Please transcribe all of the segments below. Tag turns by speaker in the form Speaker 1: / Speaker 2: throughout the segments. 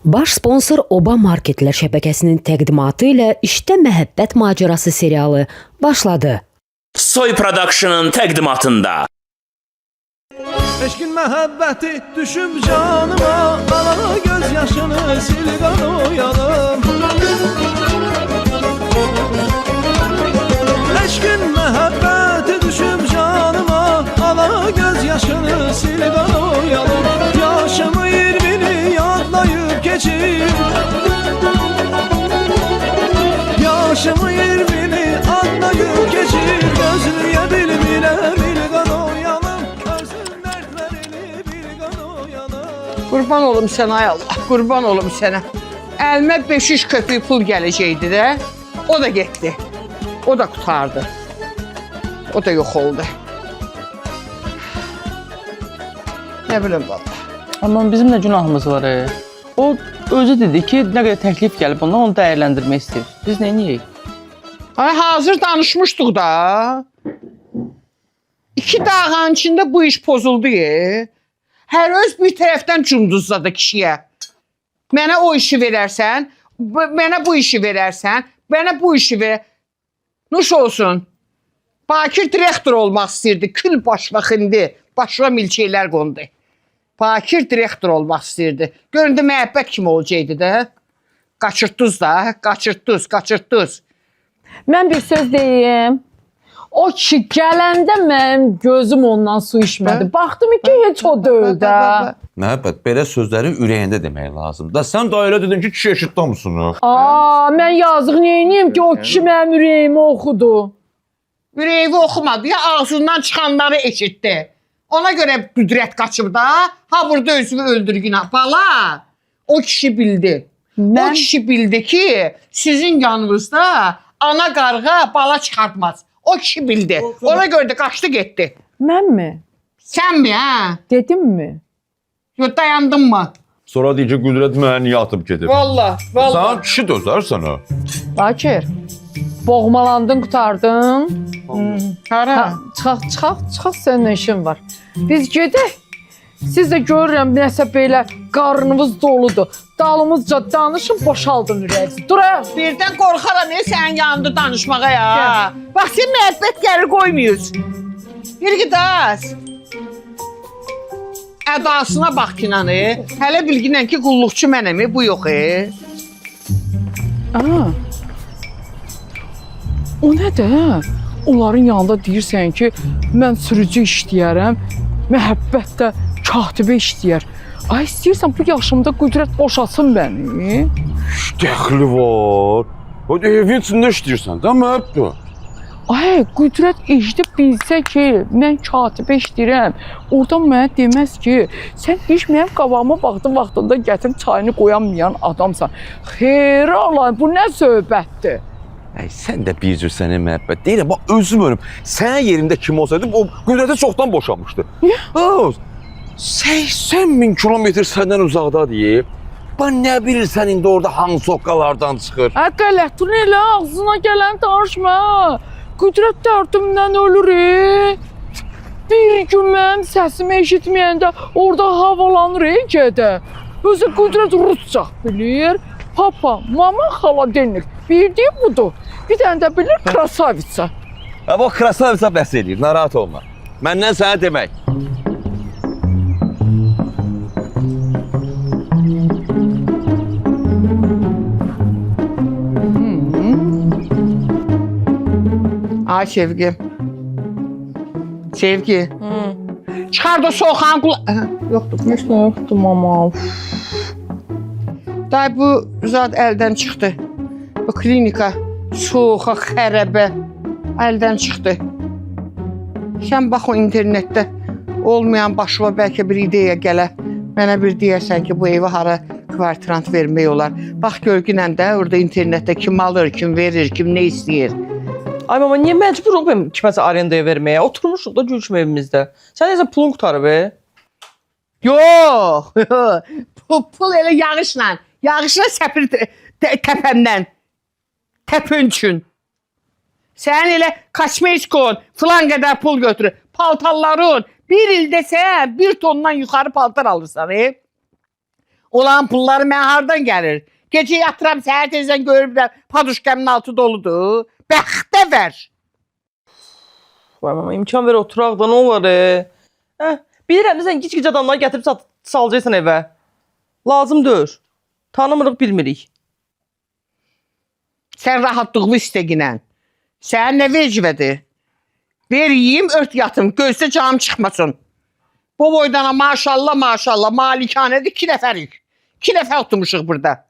Speaker 1: Baş sponsor Oba Marketlər şəbəkəsinin təqdimatı ilə İşdə Məhəbbət Macerası serialı başladı.
Speaker 2: Soy Production'ın təqdimatında.
Speaker 3: Eşkin məhəbbəti düşüb canıma, alana göz yaşını sil qanoyalım. Eşkin məhəbbəti düşüb canıma, alana göz yaşını sil qanoyalım. Yaşımı 20'ni yadlayıb keçir, yaşımı 20'ni adlayıb keçir. Gözlüyə bilmirəm il qanoyalım, görsün dərdlərini bir qanoyalım.
Speaker 4: Qurban olum sənə ay Allah, qurban olum sənə. Əlimə 500 köpük pul gələcəkdi də, o da getdi. O da qutardı. O da yox oldu. Nə bilim valla.
Speaker 5: Amma bizim nə günahımız var? O özü dedi ki, nə qədər təklif gəlib ondan, onu dəyərləndirmək istəyir. Biz nə edəyik?
Speaker 4: Ay hazır danışmışdıq da. 2 dağın içində bu iş pozuldu. Hər öz bir tərəfdən cunduzladı kişiyə. Mənə o işi verərsən, mənə bu işi verərsən, mənə bu işi ver. Nuş olsun. Bakir direktor olmaq istəyirdi. Kül başla xindi. Başına milçəklər qondu. Bakir direktor olmaq istəyirdi. Göründü məhəbbət kimi olacaqdı da. Qaçırtdınız da, qaçırtdınız.
Speaker 6: Mən bir söz deyim. O kişi gələndə mənim gözüm ondan su içmədi. Baxdım ki, heç o deyil də.
Speaker 7: Məhəbbət, belə sözləri ürəyində demək lazımdır. Sən da elə dedin ki, kişi eşitdamışsın.
Speaker 6: Mən yazıq neyiniyim ki, o kişi mənim ürəyimi oxudu.
Speaker 4: Ürəyi oxumadı ya, ağzından çıxanları eşitdi. Ona görə qüdrət qaçıb da, ha burada özünü öldürgün. Bala, o kişi bildi. O kişi bildi ki, sizin yanınızda ana qarğa bala çıxartmaz. O kişi bildi. Ona görə də qaçdı getdi.
Speaker 6: Mən mi?
Speaker 4: Sən mi, hə?
Speaker 6: Dedim mi?
Speaker 4: Yox, dayandın mı?
Speaker 7: Sonra deyir ki, qüdrət mənə niyə atıb gedib?
Speaker 4: Vallahi.
Speaker 7: Sən kişi dözərsən o.
Speaker 6: Bakir, boğmalandın, qutardın.
Speaker 4: Hara?
Speaker 6: Çıxaq sənin işin var. Biz gedək. Siz də görürəm, nəsə belə qarnımız doludur. Dalımızca danışın, boşaldın ürəyinizi. Dur,
Speaker 4: Birdən qorxaram, sənin yanında danışmağa ya. Bax, sən məhəbbət gəri qoymuyorsun. Bir gidəz. Ədasına bax kinanı. Hələ bilginən ki, qulluqçu mənəm, bu yox.
Speaker 6: O nədir? Onların yanında deyirsən ki, mən sürücü işləyərəm, məhəbbət də katibə işləyər. Ay, istəyirsən bu yaşımda qüdrət boşasın məni?
Speaker 7: Dəxli var. O evin içində işləyirsən, də məhəbbət.
Speaker 6: Ay, qüdrət işdə bilsə ki, mən katibə işləyirəm, oradan mənə deməz ki, sən iş mənim qabağıma vaxtında gətirib çayını qoyanmayan adamsan. Xeyr Allah, bu nə söhbətdir?
Speaker 7: Ay, sən də bir cür sənin məhəbbət deyirəm, bax özüm ölüm. Sənin yerində kim olsaydı, o qüdrətə çoxdan boşanmışdı. Niyə? 80.000 kilometr səndən uzaqda deyib. Bax, nə bilirsən indi orada hansı soqqalardan çıxır?
Speaker 6: Qələtun elə, ağzına gələn danışma. Qüdrət dərdimdən ölür. Bir gün mənim səsimi eşitməyəndə orada havalanır gedə. Özü qüdrət rusca bilir. Papa, mama, xala denir. Bildiyi budur. Bir dənə də bilir krasavitsa.
Speaker 7: Bax, krasavitsa bəhs edir, narahat olma. Məndən sənə demək.
Speaker 4: Ay Sevgi. Sevgi. Çıxar da soğuğun yoxdur.
Speaker 6: Heç nə yoxdur, mama.
Speaker 4: Day bu zat əldən çıxdı. Bu klinika soğuğa, xərəbə əldən çıxdı. Sən bax o internetdə olmayan başıma bəlkə bir ideya gələ. Mənə bir deyərsən ki, bu evi hara kvartirant vermək olar. Bax görgünən də orada internetdə kim alır, kim verir, kim nə istəyir.
Speaker 5: Ay mama, niyə məcbur olmayım kiməsə arendaya verməyə? Oturmuşuq da gülçüm evimizdə. Sən necə pulun qutarı be?
Speaker 4: Yox, pul elə yağışla səpir təpəndən. Təpün üçün. Sən elə kaçmeyskon, filan qədər pul götürür. Paltarların bir ildə sən 1 tondan yuxarı paltar alırsan. Olan pulları mən hardan gəlir? Gecə yatıram, səhər tezdən görürəm, paduşkamın altı doludur. Bəxtəvər.
Speaker 5: Vay mama, imkan ver oturaq da, nə olar? Bilirəm, sən gic-gic adamları gətirib salacaqsan evə. Lazım deyil. Tanımırıq, bilmirik.
Speaker 4: Sən rahatlığı istəginən. Sən nə vecvədir? Ver yiyim, ört yatım, gözdə canım çıxmasın. Bu boydana maşallah maşallah malikanədir 2 nəfərik. 2 nəfər oturmuşuq burada.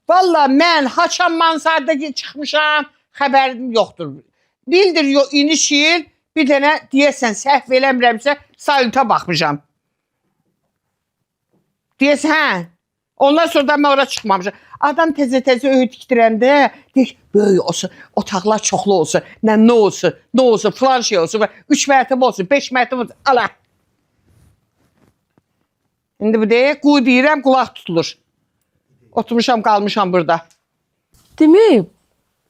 Speaker 4: Vallahi mən haçan mansarda çıxmışam, xəbərim yoxdur. Bildir iniş il bir dənə deyəsən səhv eləmirəmsə sayıta baxmışam. Deyəsən hə. Ondan sonra da mən ora çıxmamışam. Adam təzə-təzə öyüd tikdirəndə deyək, böyük olsun, otaqlar çoxlu olsun, nə olsun, filan şey olsun, 3 mərtəbə olsun, 5 mərtəbə olsun, ala. İndi bu deyək, qu deyirəm, qulaq tutulur. Oturmuşam, qalmışam burada.
Speaker 5: Demək,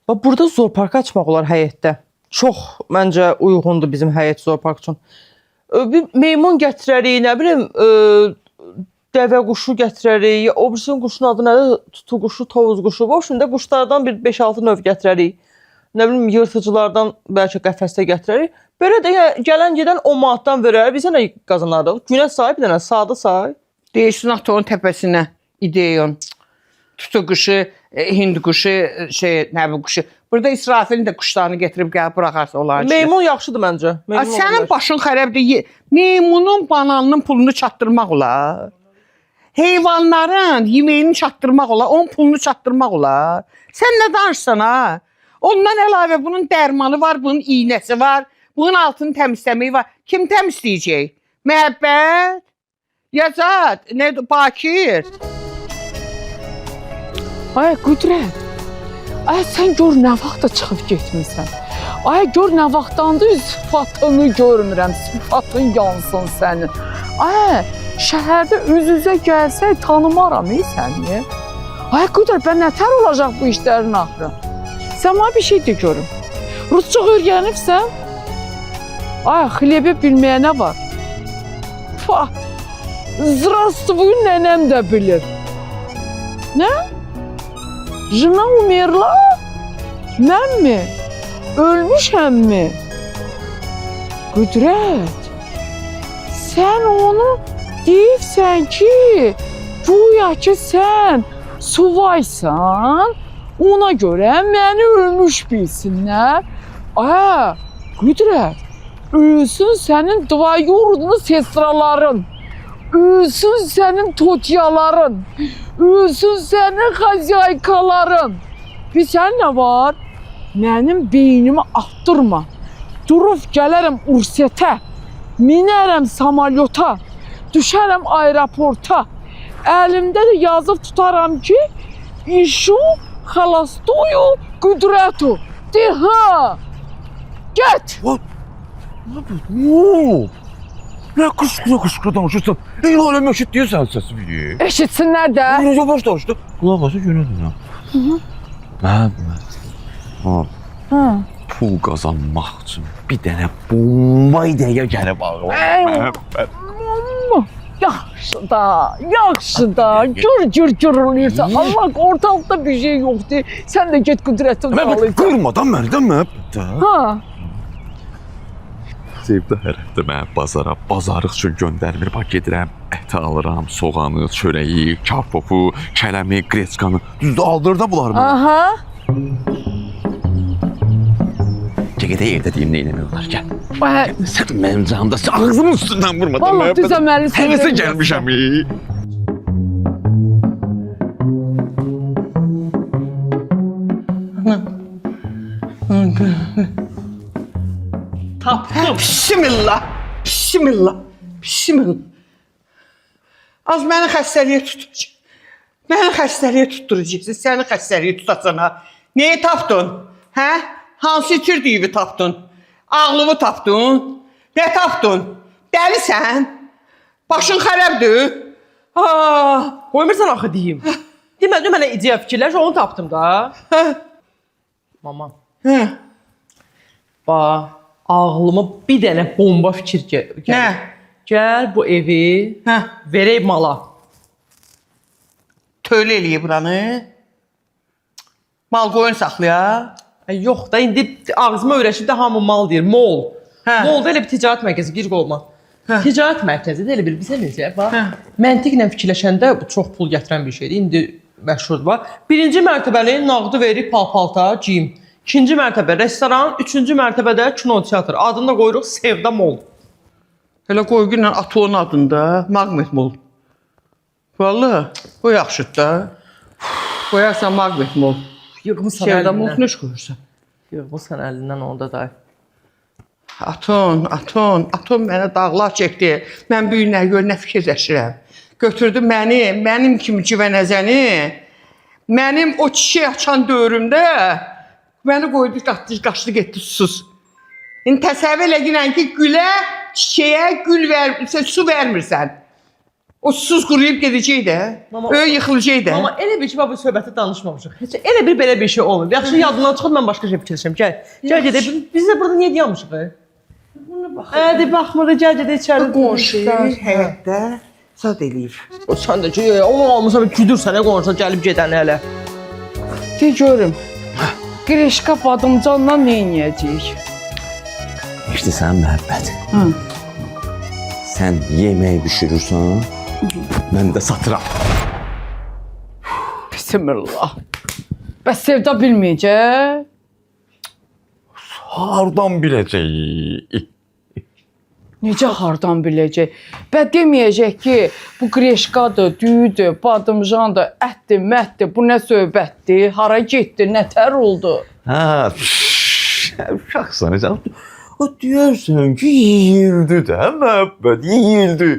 Speaker 5: burada zoopark açmaq olar həyətdə. Çox, məncə, uyğundur bizim həyət zoopark üçün. Bir meymun gətirərik, nə bilim, dəvə quşu gətirərik, o birisinin quşun adı nədir? Tutu quşu, tovuz quşu. Bu şimdi quşlardan bir 5-6 növ gətirərik. Nə bilim, yırtıcılardan bəlkə qəfəsdə gətirərik. Belə də gələn gedən 10 manatdan verər, biz nə qazanarıq? Günə say, bir dənə sadə say.
Speaker 4: Deyirsin, onun təpəsinə ideyon. Tutu quşu, hind quşu, nəbi quşu. Burada İsrafilin də quşlarını getirib gəlib buraxarsa onlar.
Speaker 5: Meymun yaxşıdır məncə.
Speaker 4: Sənin başın xərəbdir. Meymunun bananının pulunu çatdırmaq olar. Heyvanların yeməyini çatdırmaq olar, onun pulunu çatdırmaq olar. Sən nə danışsan ha? Ondan əlavə bunun dərmanı var, bunun iynəsi var, bunun altını təmizləməyi var. Kim təmizləyəcək? Məhəbbət? Yazad? Bakir?
Speaker 6: Ay Qüdrət, ay sən gör nə vaxtda çıxıb getmirsən. Ay gör nə vaxtdandır sıfatını görmürəm, sıfatın yansın sənin. Ay şəhərdə üz-üzə gəlsək tanımaram səni. Ay Qüdrət, mən nətər olacaq bu işlərin axırı? Sən mənə bir şey de görüm. Rusça öyrənibsən? Ay xlebi bilməyə nə var? Fah, здравствуй, nənəm də bilir. Nə? Jena umerla? Mən mi? Ölmüşəm mi? Qüdrət, sən onu deyibsən ki, güya ki sən suvaysan, ona görə məni ölmüş bilsinlər. Ay, Qüdrət, ölsün sənin dvayurudlu sestraların. Ölsün sənin totyaların, ölsün sənin xazyaykaların. Bir sən nə var? Mənim beynimi atdırma. Durub gələrəm Ursetə, minərəm samalyota, düşərəm aeroporta. Əlimdə də yazıb tutaram ki, işu xalastoyu Qüdrətu. De ha! Get!
Speaker 7: Ne kışkıra danışırsan? El alem eşit diyorsan sesi biliyor.
Speaker 6: Eşitsinlər də.
Speaker 7: Yavaş danıştı. Kulak bası görürdün ya. Ben pul kazanmak için bir tane bomba ideya gəlib ağlıma.
Speaker 6: Yaxşı da, yaxşı da. Gür gürülürsən. Allah, ortalıqda bir şey yoxdur. Sən də get Qüdrətin
Speaker 7: Ben kırmadan mərdən məhəbbətdə.
Speaker 6: Ha.
Speaker 7: Sevdə hər həftə mən bazarıq üçün göndərmir. Bax gedirəm, ət alıram, soğanı, çörəyi, karpofu, kələmi, qreçkanı. Düzdür, aldırda bunlar mı?
Speaker 6: Aha.
Speaker 7: Gədə evdə deyim nə eləmirlər, gəl.
Speaker 6: Ay,
Speaker 7: Sən mənim canımda ağzımın üstündən vurmadan
Speaker 6: vallahi düzəməlisən.
Speaker 7: Həvəsə gəlmişəm.
Speaker 4: Tapdım. Bismillah. Bismillah. Bismillah. Az məni xəstəliyə tutacaq. Məni xəstəliyə tutturacaqsın. Səni xəstəliyə tutacaq ha. Neyi tapdın? Hə? Hansı itirdiyi tapdın? Ağlını tapdın? Nə tapdın? Dəlisən? Başın xərəbdir?
Speaker 5: Qoymursan axı deyim. Deməli mənə ideya fikirləş, onu tapdım da. Mama.
Speaker 4: Hə?
Speaker 5: Bax, ağlıma bir dənə bomba fikir gəlir.
Speaker 4: Nə?
Speaker 5: Gəl bu evi
Speaker 4: Hə?
Speaker 5: verək mala.
Speaker 4: Tövlə eləyib buranı. Mal qoyun saxlaya.
Speaker 5: Yox da indi ağzıma öyrəşib də hamı mal deyir. Mol.
Speaker 4: Hə.
Speaker 5: Mol da elə bir ticarət mərkəzi bir qolma. Ticarət mərkəzidir elə bir bizə necə bax.
Speaker 4: Hə.
Speaker 5: Məntiqlə fikirləşəndə bu çox pul gətirən bir şeydir. İndi məşhurdur bax. Birinci mərtəbəli nağdı verir pal-palta, geyim. İkinci mərtəbə restoran, üçüncü mərtəbədə kino teatr. Adını da qoyuruq Sevda Mol.
Speaker 4: Elə qoyğunla Ato'nun adında Magnet Mall. Vallahi, o yaxşıdır da. Qoyarsan Magnet Mall.
Speaker 5: Yığmısan
Speaker 4: Sevda Mall
Speaker 5: əlindən.
Speaker 4: nə qoyursan?
Speaker 5: Yığmısan əlindən onda da.
Speaker 4: Aton mənə dağlar çəkdi. Mən bu günlər gör nə fikirləşirəm. Götürdü mənim kimi civənəzəni, mənim o çiçək açan dövrümdə məni qoydu, qaçdı getdi susuz. İndi təsəvvür elə ki, gülə, çiçəyə su vermirsən. O susuz quruyub gedəcək də, yıxılacaq da.
Speaker 5: Amma elə bir ki, bu söhbəti danışmamışıq. Heç elə bir belə bir şey olmayıb. Yaxşı yadından çıxıb mən başqa şey fikirləşirəm. Gəl gedək. Biz də burada niyə dayanmışıq? Buna bax. Hadi baxmır, gəl gedək içəri.
Speaker 4: Qonşu həyətdə zad eləyib.
Speaker 5: O sən də ki, onu almısan bir güdürsən, qonşu gəlib gedəni hələ.
Speaker 6: De görüm. Qreşka badımcanla nə edəcəyik?
Speaker 7: İşte sən məhəbbət. Sən yemək bişirirsən, mən də satıram.
Speaker 6: Bismillah. Bəs Sevda bilməyəcək?
Speaker 7: Hardan biləcək?
Speaker 6: Necə hardan biləcək? Bə deməyəcək ki, bu qreşkadır, düyüdür, badımcandır, ətdir, mətdir, bu nə söhbətdir, hara getdi, nətər oldu?
Speaker 7: Hə, uşaqsan, o deyərsən ki, yeyildi də, məhəbbət, yeyildi.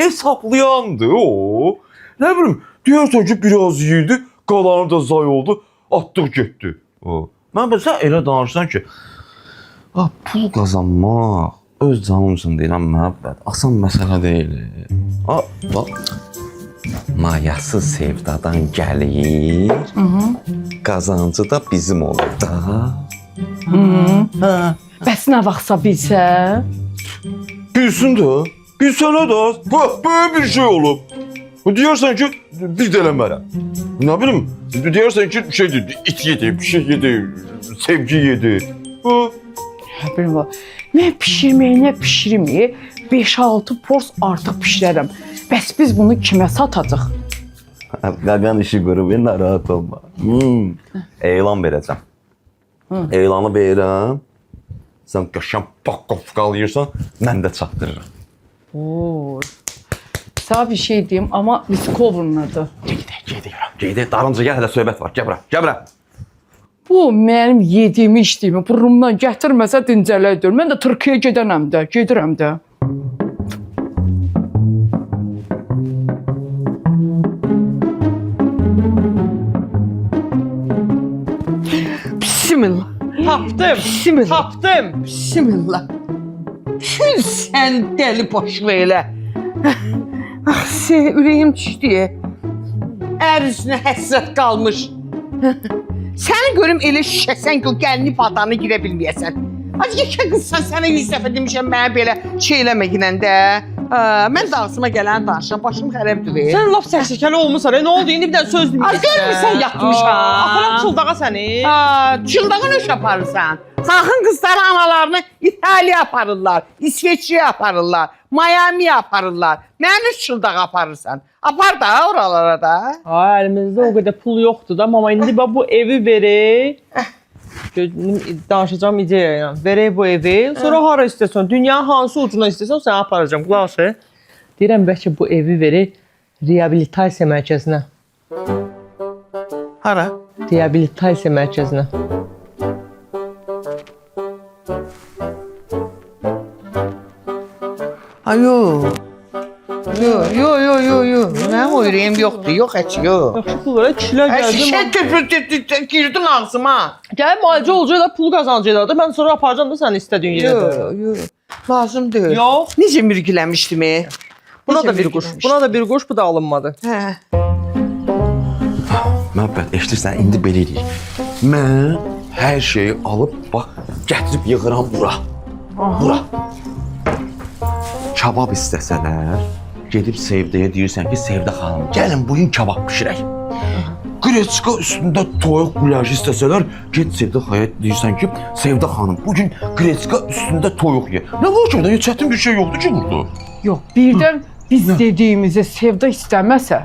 Speaker 7: Hesaplayandı o. Nə bilim, deyərsən ki, biraz yeyildi, qalanı da zay oldu, atdıq getdi. Məhəbbət, sən elə danışsan ki, pul qazanmaq, öz canım üçün deyirəm, məhəbbət, asan məsələ deyil. Bax, mayasız sevdadan gəlir, qazancı da bizim olur da.
Speaker 6: Bəs nə vaxtsa bilsə?
Speaker 7: Bilsin də, bilsənə də, böyle bir şey olub. Deyərsən ki, biz də eləmərəm. Nə bilim, deyərsən ki, it yedi, bir şey yedi, sevgi yedi.
Speaker 6: Bilməm. Nə pişirməyi, nə pişirməyi 5-6 pors artıq pişirərəm. Bəs biz bunu kimə satacaq?
Speaker 7: Qaqan işi qurub, narahat olma. Elan verəcəm. Elanı verirəm. Sən qəşən baqqov qalıyırsan, mən də çatdırıram.
Speaker 6: Sağ bir şey deyim, amma riskovurnadır.
Speaker 7: Gedək, darınca gəl, hələ söhbət var. Gəl bura.
Speaker 6: Bu mənim yediyimi, içdiyimi burnumdan gətirməsə dincələkdir. Mən də Türkiyəyə gedirəm də.
Speaker 4: Bismillah.
Speaker 5: Tapdım.
Speaker 4: Bismillah.
Speaker 5: Tapdım.
Speaker 4: Bismillah. Kül sən dəli başlı elə. Ürəyim düşdü. Ər üzünə həsrət qalmış. Səni görüm elə şişəsən ki, o gəlini patanı girə bilməyəsən. Hadi yekə qızsan, sənə 100 dəfə demişəm, mənə belə şey eləmə ginəndə. Mən də ağzıma gələni danışıram, başım xərəbdir.
Speaker 5: Sən laf səksəkəli olmusan, nə oldu? İndi bir dənə söz deməyəcəksən.
Speaker 4: Görmürsən yatmışam.
Speaker 5: Aparam çıldağa səni.
Speaker 4: Çıldağı nöş aparırsan. Xalqın qızları analarını İtaliyaya aparırlar, İsveçrəyə aparırlar, Miami'yə aparırlar. Mənə nöş çıldağı aparırsan. Apar da oralara da.
Speaker 5: Əlimizdə o qədər pul yoxdur da, amma indi bu evi verək. Danışacağım ideya ilə. Verək bu evi, sonra hara istəsən, dünyanın hansı ucuna istəsən, səni aparacağım. Qulaq as. Deyirəm, bəlkə bu evi verək reabilitasiya mərkəzinə.
Speaker 4: Hara?
Speaker 5: Reabilitasiya mərkəzinə.
Speaker 4: Yo. Mənim o ürəyim yoxdur, yox heç yox.
Speaker 5: Yaxşı pul verək, kişilər gəldi.
Speaker 4: Girdin ağzıma.
Speaker 5: Gəl müalicə olacaq da, pul qazancaq da. Mən sonra aparacağım da səni istədiyin yerə.
Speaker 4: Yox. Lazım deyil.
Speaker 5: Yox.
Speaker 4: Necə mürgüləmişdim?
Speaker 5: Buna da bir quş. Buna da bir quş, bu da alınmadı.
Speaker 4: Hə.
Speaker 7: Məhəbbət, eşitirsən, indi belə eləyik. Mən hər şeyi alıb, bax, gətirib yığıram bura. Bura. Kabab istəsələr, gedib Sevdəyə deyirsən ki, Sevdə xanım, gəlin bugün kabab bişirək. Qreçka üstündə toyuq qulajı istəsələr, get Sevdə xanıma deyirsən ki, Sevdə xanım, bugün qreçka üstündə toyuq ye. Nə var ki, orada çətin bir şey yoxdur ki burada.
Speaker 6: Yox, birdən biz dediyimizi Sevda istəməsə,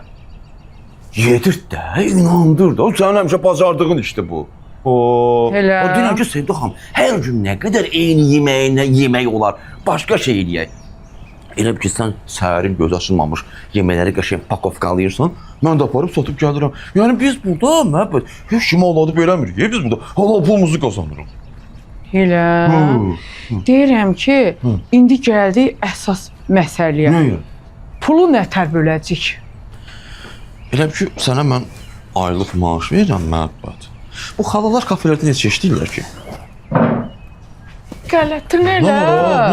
Speaker 7: Yedir də, inandır da. O sənin həmişə bacardığın işdir bu.
Speaker 6: Elə.
Speaker 7: O deyirəm ki, Sevdə xanım, hər gün nə qədər eyni yemək olar, başqa şey eləyək. Elə ki, sən səhərin göz açılmamış yeməkləri qəşəng pakovkalayırsan, mən də aparıb satıb gəlirəm. Yəni biz burada məhəbbət, heç kimi avladı beləmirik. Biz burada halal pulumuzu qazanırıq.
Speaker 6: elə. Deyirəm ki, indi gəldik əsas məsələyə.
Speaker 7: Nəyə?
Speaker 6: Pulu nətər böləcəyik?
Speaker 7: Elə ki, sənə mən aylıq maaş verirəm məhəbbət. Bu xalalar kafelərdə necə işləyirlər ki?
Speaker 6: Qələtin elə.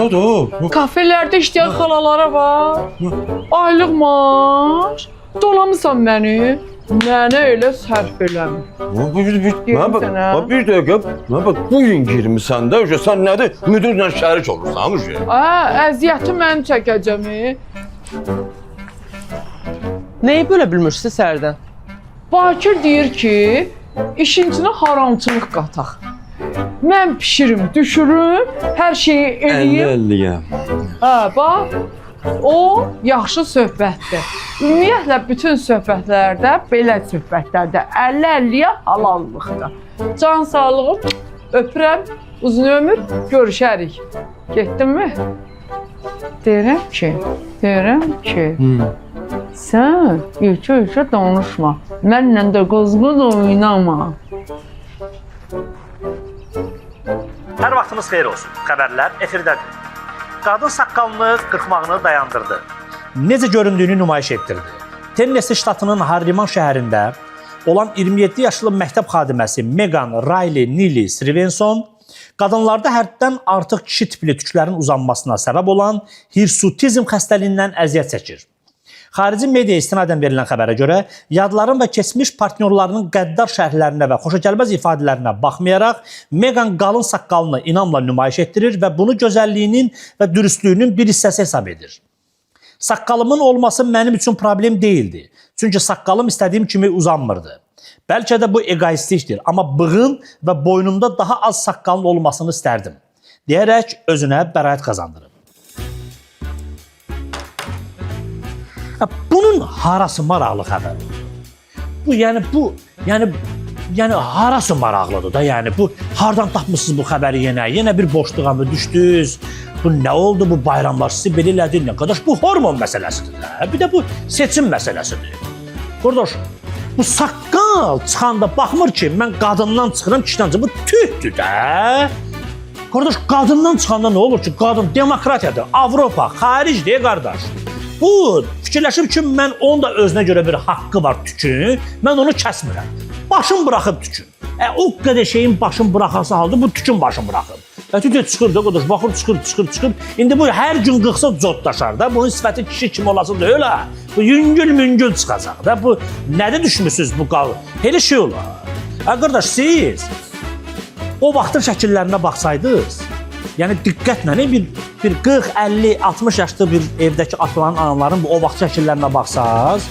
Speaker 7: Nə?
Speaker 6: Kafelərdə işləyən xalalara var. Aylıq maaş. Dolamısan məni. Mənə elə sərf eləmir.
Speaker 7: Bir dəqiqə, bu gün girmisən də, sən nədir? Müdürlə şərik olursan,
Speaker 6: Əziyyəti mən çəkəcəm.
Speaker 5: Nəyi bölə bilmirsiniz sərdən?
Speaker 6: Bakir deyir ki, işincinə haramçılıq qataq. Mən pişirim, düşürüm, hər şeyi eləyim.
Speaker 7: 50-50-yə.
Speaker 6: Bax, o yaxşı söhbətdir. Ümumiyyətlə, bütün söhbətlərdə, belə söhbətlərdə 50-50-yə halallıqdır. Can sağlığım, öpürəm, uzun ömür, görüşərik. Getdinmi? Deyirəm ki, sən ilkə danışma, mənlə də qozquz oynama.
Speaker 8: Hər vaxtınız xeyir olsun. Xəbərlər efirdədir. Qadın saqqalını qırxmağını dayandırdı. Necə göründüyünü nümayiş etdirdi. Tennessee ştatının Harriman şəhərində olan 27 yaşlı məktəb xadiməsi Megan Riley Neely Stevenson qadınlarda həddən artıq kişi tipli tüklərin uzanmasına səbəb olan hirsutizm xəstəliyindən əziyyət çəkir. Xarici media istinadən verilən xəbərə görə, yadların və keçmiş partnyorlarının qəddar şərhlərinə və xoşagəlməz ifadələrinə baxmayaraq, Megan qalın saqqalını inamla nümayiş etdirir və bunu gözəlliyinin və dürüstlüyünün bir hissəsi hesab edir. Saqqalımın olması mənim üçün problem deyildi. Çünki saqqalım istədiyim kimi uzanmırdı. Bəlkə də bu egoistikdir, amma bığın və boynumda daha az saqqalın olmasını istərdim. Deyərək özünə bəraət qazandırıb. Bunun harası maraqlı xəbər? Yəni harası maraqlıdır da, yəni bu hardan tapmışsınız bu xəbəri yenə? Yenə bir boşluğa mı düşdünüz? Bu nə oldu bu bayramlar sizi belə elədi? Nə qardaş, bu hormon məsələsidir də. Bir də bu seçim məsələsidir. Qardaş, bu saqqal çıxanda baxmır ki, mən qadından çıxıram, kişidən çıxıram, bu tühdür də. Qardaş, qadından çıxanda nə olur ki, qadın demokratiyadır, Avropa, xaricdir qardaş. Bu fikirləşib ki, mən onun da özünə görə bir haqqı var tükün, mən onu kəsmirəm. Başım buraxıb tükün. O qədər şeyin başım buraxası halda bu tükün başım buraxıb. Tükün çıxır da, qardaş, baxır, çıxır. İndi bu hər gün qıxsa zodlaşar da, bunun sifəti kişi kimi olası deyil ha. Bu yüngül çıxacaq da, bu nədə düşmüsünüz bu qal? Elə şey olar. Qardaş, siz o vaxtın şəkillərinə baxsaydınız, yəni diqqətlə bir 40, 50, 60 yaşlı bir evdəki ataların, anaların o vaxt şəkillərinə baxsaz,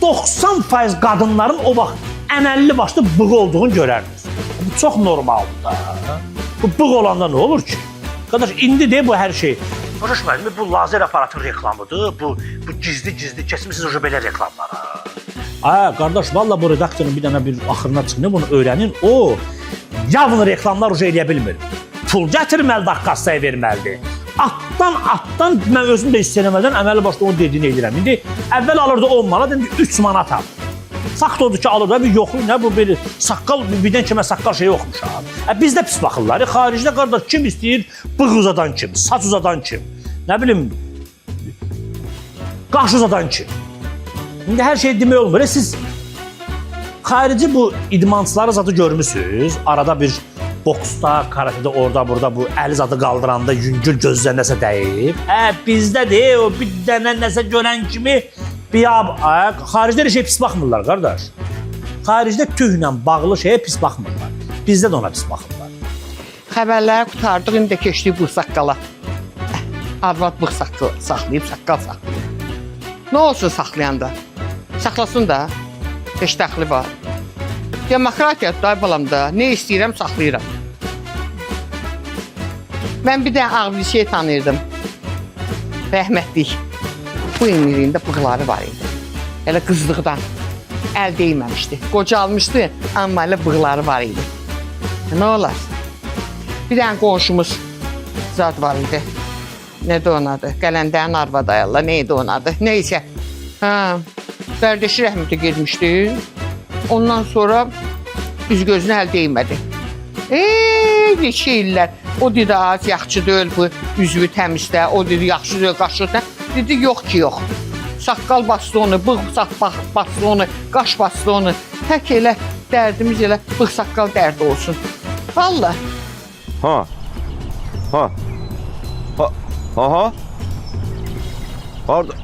Speaker 8: 90% qadınların o vaxt ənəlli başlı bığı olduğunu görərdiniz. Bu çox normaldır da. Bu bığ olanda nə olur ki? Qardaş, indi deyil bu hər şey. Qardaş, bu lazer aparatın reklamıdır, bu gizli keçmişsiniz o belə reklamlara. Qardaş, valla bu redaktörün bir dənə bir axırına çıxın, bunu öyrənin. O, yavını reklamlar uca eləyə bilmir. Pul gətirməlidir, kassaya verməlidir. Atdan mən özüm də hiss eləmədən əməli başda onun dediyini edirəm. İndi əvvəl alırdı 10 manat, indi 3 manat alır. Fakt odur ki, alır da bir yoxluq, nə bu bir saqqal, birdən kimə saqqal şeyi yoxmuşam. Bizdə pis baxırlar. Xaricdə qardaş kim istəyir? Bığ uzadan kim? Saç uzadan kim? Nə bilim, qaş uzadan kim? İndi hər şey demək olmur. Siz xarici bu idmançıları zadı görmüsünüz. Arada bir boksda, karatedə, orada, burada bu əli zadı qaldıranda yüngül gözlə nəsə dəyib. Bizdə deyil, o bir dənə nəsə görən kimi xaricdə elə şey pis baxmırlar, qardaş. Xaricdə tühlə bağlı şeyə pis baxmırlar. Bizdə də ona pis baxırlar.
Speaker 4: Xəbərləri qutardıq, indi də keçdik bu saqqala. Arvad bığ saqqal saxlayıb, saqqal saxlayıb. Nə olsun saxlayanda? Saxlasın da. Heç dəxli var. Demokratiyadır da balam da. Nə istəyirəm saxlayıram. Mən bir dənə ağ bir şey tanıyırdım. Rəhmətlik. Bu emirində bığları var idi. Elə qızlıqdan. Əl değməmişdi. Qocalmışdı, amma elə bığları var idi. Nə olar? Bir dənə qonşumuz zat var idi. Nədir onun adı? Qələndərin arvadı ayarlar. Neydi onun adı? Neysə. Qardaşı rəhmətə getmişdi. Ondan sonra üz gözünə əl değmədi. Neçə illər. O dedi az yaxşı deyil bu üzvü təmizlə. O dedi yaxşı deyil qaşıqla. Dedi yox ki yox. Saqqal bastı onu, bığ bastı onu, qaş bastı onu. Tək elə dərdimiz elə bığ saqqal dərdi olsun. Vallahi.
Speaker 7: Aha.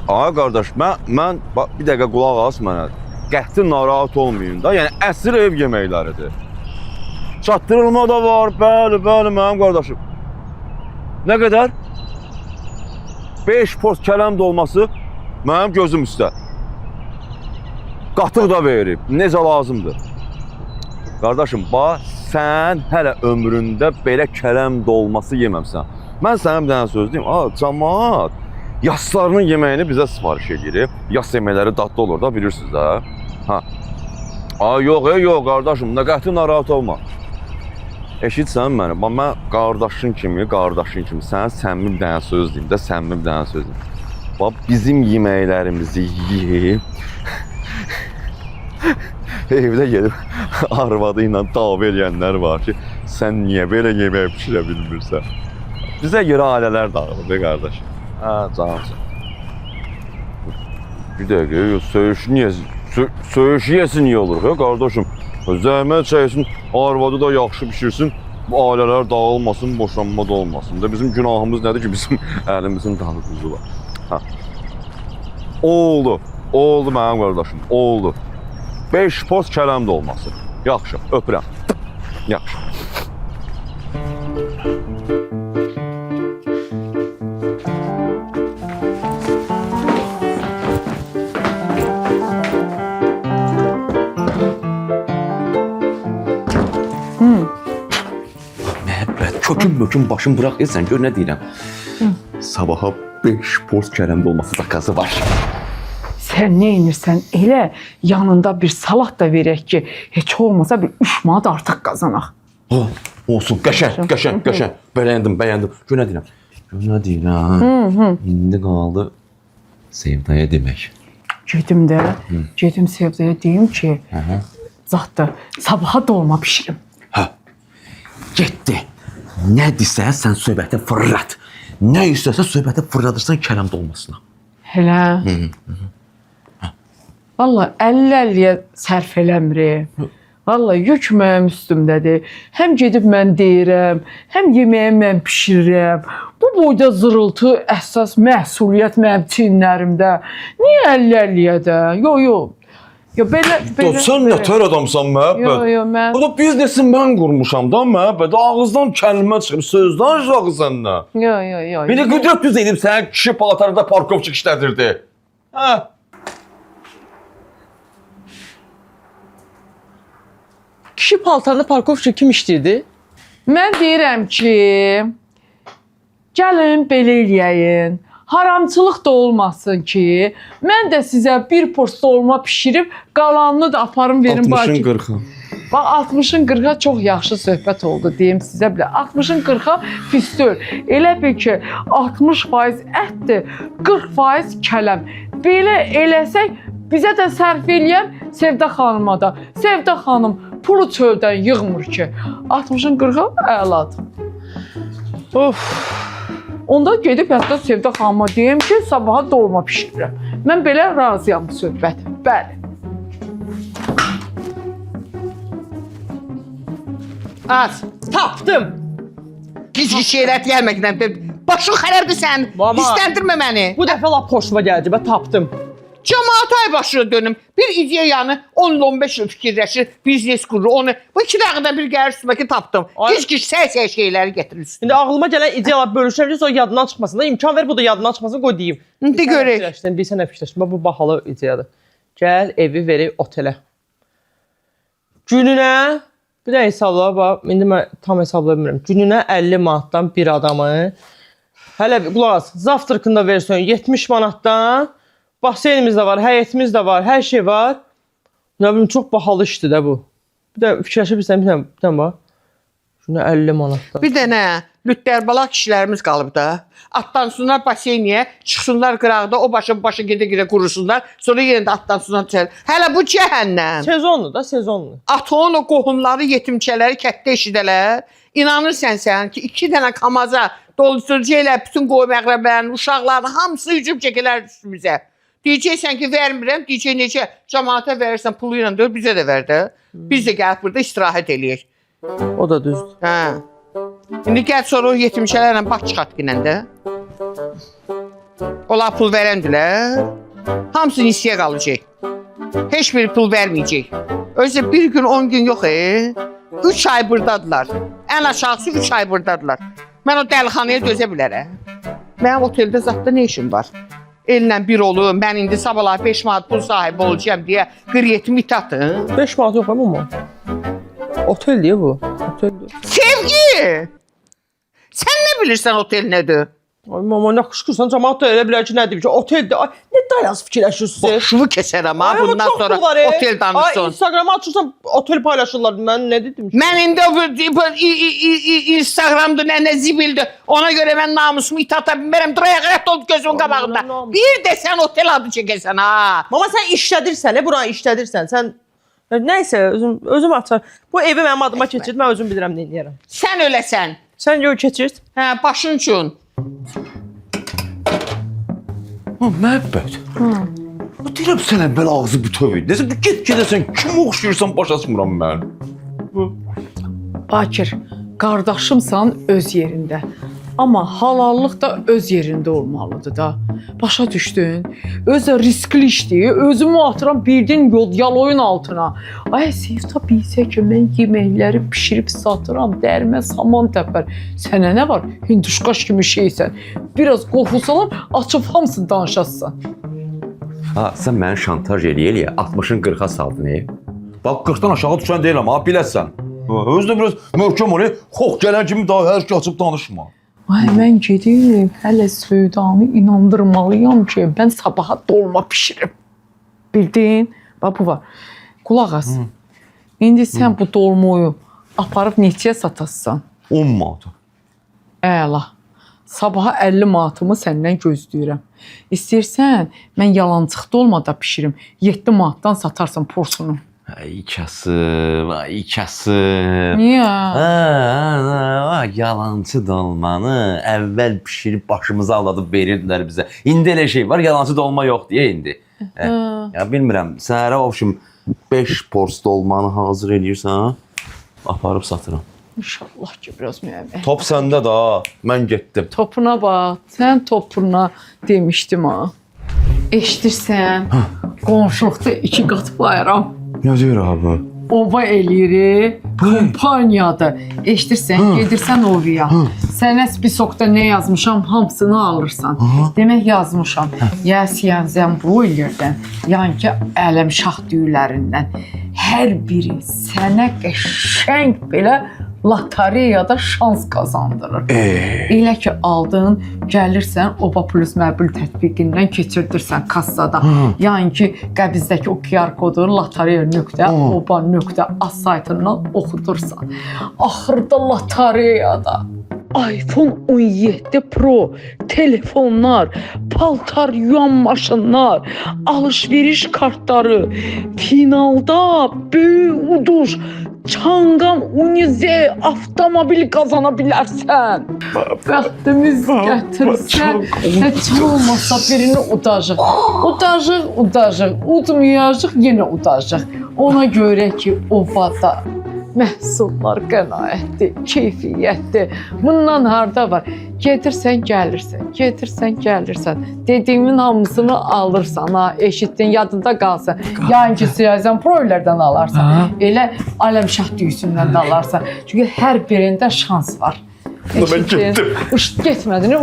Speaker 7: Ay qardaş, mən bir dəqiqə qulaq as mənə. Qəti narahat olmayın da. Yəni əsl ev yeməkləridir. Çatdırılma da var. Bəli, mənim qardaşım. Nə qədər? 5 post kələm dolması mənim gözüm üstə. Qatıq da verib. Necə lazımdır? Qardaşım, bax, sən hələ ömründə belə kələm dolması yeməmsən. Mən sənə bir dənə söz deyim. Camaat yaslarının yeməyini bizə sifariş edir. Yas yeməkləri dadlı olur da, bilirsiniz də. Yox, qardaşım, nə qəti narahat olma. Eşitsən məni, mən qardaşın kimi, sənə səmimi bir dənə söz deyim də, səmimi bir dənə söz deyim. Bax, bizim yeməklərimizi yiyib, evdə gedib arvadı ilə dava eləyənlər var ki, sən niyə belə yemək pişirə bilmirsən? Bizə görə ailələr dağılır, be qardaş. Canımsın. Bir dəqiqə, söyüş yesin niyə olur, qardaşım? Zəhmət çəksin, arvadı da yaxşı pişirsin, ailələr dağılmasın, boşanma da olmasın. Bizim günahımız nədir ki, bizim əlimizin dalı tuzu var. Oldu mənim qardaşım, oldu. 5 post kələm dolması. Yaxşı, öpürəm. Yaxşı. Kökün başın bırak sən gör nə deyirəm. Sabaha 5 post kələm dolması zakazı var.
Speaker 6: Sən nə edirsən? Elə yanında bir salat da verək ki, heç olmasa bir 3 manat artıq qazanaq.
Speaker 7: Olsun, qəşəng. Bəyəndim. Gör nə deyirəm. İndi qaldı Sevdaya demək.
Speaker 6: Gedim Sevdaya deyim ki, zat da sabaha dolma bişirim.
Speaker 7: Getdi. Nə desə sən söhbəti fırlat. Nə istəsə söhbəti fırladırsan kələm dolmasına.
Speaker 6: Elə. Vallahi 50-50-yə sərf eləmirik. Vallahi yük mənim üstümdədir. Həm gedib mən deyirəm, həm yeməyi mən bişirirəm. Bu boyda zırıltı əsas məsuliyyət mənim çiyinlərimdə. Niyə 50-50-yə də? Yox. Belə.
Speaker 7: Sən nətər adamsan məhəbbət?
Speaker 6: Yox, mən.
Speaker 7: Burada biznesin mən qurmuşam da məhəbbət. Ağızdan kəlmə çıxıb, sözdən çıxıb səndən.
Speaker 6: Yox.
Speaker 7: Bir də qüdrət düz edib sənə kişi paltarında parkovçik işlədirdi.
Speaker 5: Kişi paltarında parkovçik kim işləyirdi?
Speaker 6: Mən deyirəm ki, gəlin belə eləyəyin. Haramçılıq da olmasın ki, mən də sizə bir post dolma pişirib, qalanını da aparım verim.
Speaker 7: 60-ın 40-a.
Speaker 6: Bax, 60-ın 40-a çox yaxşı söhbət oldu, deyim sizə bilə. 60-ın 40-a pis deyil. Elə bil ki, 60% ətdir, 40% kələm. Belə eləsək, bizə də sərf eləyər, Sevda xanıma da. Sevda xanım pulu çöldən yığmır ki, 60-ın 40-a əladır. Onda gedib hətta Sevda xanıma deyim ki, sabaha dolma pişirirəm. Mən belə razıyam bu söhbət. Bəli.
Speaker 5: Tapdım.
Speaker 4: Gizli şeylər gəlməkdən. Başın xərabdır sən.
Speaker 5: Mama.
Speaker 4: İstəndirmə məni.
Speaker 5: Bu dəfə lap xoşuma gəldi, mən tapdım.
Speaker 4: Cəmaat ay başına dönüm. Bir ideyanı 10-15 il fikirləşir, biznes qurur. Onu bu 2 dəqiqədə bir gəlir üstümə ki tapdım. Gic-gic səy-səy şeyləri gətirir üstünə.
Speaker 5: İndi ağlıma gələn ideyalar bölüşürəm ki, sonra yadından çıxmasın da imkan ver bu da yadından çıxmasın qoy deyim.
Speaker 4: İndi görək.
Speaker 5: Bilsən nə fikirləşdim? Bu bahalı ideyadır. Gəl evi verək otelə. Gününə bir də hesabla bax, indi mən tam hesablaya bilmirəm. Gününə 50 manatdan bir adamı hələ qulaq as, zavtrakında versən 70 manatdan baseynimiz də var, həyətimiz də var, hər şey var. Nə bilim çox bahalı işdir də bu. Bir də fikirləşə bilsən bir dənə bax. Günə 50 manatdan.
Speaker 4: Bir dənə lütdərbalaq kişilərimiz qalıb da. Atlansınlar baseyniyə, çıxsınlar qıraqda, o başa gedə-gedə qurusunlar. Sonra yenə də atlansınlar çəl. Hələ bu cəhənnəm.
Speaker 5: Sezonlu da, sezonlu.
Speaker 4: Atonun o qohumları, yetimçələri kətdə eşidələr. İnanırsan sən ki, 2 dənə kamaza doldurucu ilə bütün qoyum əqrəblərin, uşaqların hamısı hücum çəkilər üstümüzə. Deyəcəksən ki, vermirəm, deyəcək necə cəmaata verirsən pulu ilə deyir, bizə də ver də. Biz də gəlib burada istirahət eləyək.
Speaker 5: O da düzdür.
Speaker 4: Hə. İndi gəl sonra o yetimçələrlə baş çıxart ginən də. Onlar pul verəndilər. Hamısı nisiyə qalacaq. Heç biri pul verməyəcək. Özü bir gün 10 gün yox 3 ay buradadılar. Ən aşağısı 3 ay buradadılar. Mən o dəlixanaya dözə bilərəm. Mənim oteldə zatda nə işim var? Ellə bir olum, mən indi sabahlar 5 manat pul sahibi olacağım deyə qır-yetim it atın.
Speaker 5: 5 manat yox amma. Otel deyə bu. Oteldir.
Speaker 4: Sevgi! Sən nə bilirsən otel nədir?
Speaker 5: Ay mama nə qışqırsan cəmaat da elə bilər ki, nə deyim ki, oteldir. Ay nə dayaz fikirləşirsən?
Speaker 4: Başımı kəsərəm ha, bundan sonra otel danışsın.
Speaker 5: Ay Instagram'a açırsan otel paylaşırlar. Mən nə dedim ki?
Speaker 4: Mən indi Instagramda nə zibildir. Ona görə mən namusumu it ata bilmərəm. Dırayaq oldu gözümün qabağında. Bir də sən otel adı çəkəsən ha.
Speaker 5: Mama sən işlədirsən, buranı işlədirsən. Sən nəysə özüm açar. Bu evi mənim adıma keçir, mən özüm bilirəm nə edərəm.
Speaker 4: Sən öləsən.
Speaker 5: Sən yox keçir.
Speaker 4: Hə, başın üçün.
Speaker 7: Məhəbbət. Deyirəm sənə belə ağzı bütöv idi. Nəsə get gedəsən, kim oxşuyursan başa düşmürəm mən.
Speaker 6: Bakir, qardaşımsan öz yerində. Amma halallıq da öz yerində olmalıdır da. Başa düşdün? Özü riskli işdir. Özümü atıram birdən yaloyun altına. Ay Seyfta bilsə ki, mən yeməkləri pişirib satıram, dərimə saman təpər. Sənə nə var? Hinduşqaş kimi şeysən. Biraz qorxusalar, açıb hamısını danışasan.
Speaker 7: Ha, sən məni şantaj eləyə 60-ın 40-a saldın. Bax 40-dan aşağı düşən deyiləm ha, biləsən. Özü də biraz möhkəm ol. Xox gələn kimi daha hər şey açıb danışma.
Speaker 6: Ay mən gedim, hələ Söydanı inandırmalıyam ki, mən sabaha dolma pişirim. Bildin? Bax bu var. Qulaq as. İndi sən bu dolmayı aparıb neçəyə satassan?
Speaker 7: 10 manat.
Speaker 6: Əla. Sabaha 50 manatımı səndən gözləyirəm. İstəyirsən, mən yalancıq dolmada pişirim. 7 manatdan satarsan porsunu.
Speaker 7: Ay kasıb, ay kasıb.
Speaker 6: Niyə?
Speaker 7: Yalancı dolmanı əvvəl pişirib başımıza aldadıb verirdilər bizə. İndi elə şey var, yalancı dolma yox deyə indi. Ya bilmirəm, səhərə ovşum 5 pors dolmanı hazır eləyirsən, aparıb satıram.
Speaker 6: İnşallah ki, biraz müəyyən.
Speaker 7: Top səndə da, mən getdim.
Speaker 6: Topuna bax, sən topuna demişdim ha. Eşidirsən, qonşuluqda 2 qat bayram.
Speaker 7: Nə deyir abi?
Speaker 6: Ova eləyir, kompaniyadır. Eşidirsən, gedirsən Ovaya. Sənə spisokda nə yazmışam, hamısını alırsan. Demək yazmışam, yəsiyən zəmbroilerdən, yəni ki, ələmşah düyülərindən. Hər biri sənə qəşəng belə lotareyada şans qazandırır. Elə ki aldın, gəlirsən Ova Plus mobil tətbiqindən keçirdirsən kassada. Yəni ki, qəbizdəki o QR kodu lotareya.oba.az saytından oxudursan. Axırda lotareyada iPhone 17 Pro, telefonlar, paltar yuyan maşınlar, alışveriş kartları, finalda böyük uduş, Çangan Unize avtomobil qazana bilərsən. Bəxtimiz gətirsən, heç olmasa birini udacaq. Udacaq, udmayacaq, yenə udacaq. Ona görə ki, Ovada Məhsullar qənaətdir, keyfiyyətdir. Bundan harda var? Gedirsən, gəlirsən, gedirsən, gəlirsən. Dediyimin hamısını alırsan, ha, eşitdin, yadında qalsın. Yayınki siyazən proylerdən alarsan. Elə Aləmşah düyüsündən də alarsan. Çünki hər birində şans var.
Speaker 7: Ben gittim.
Speaker 6: Getmədin,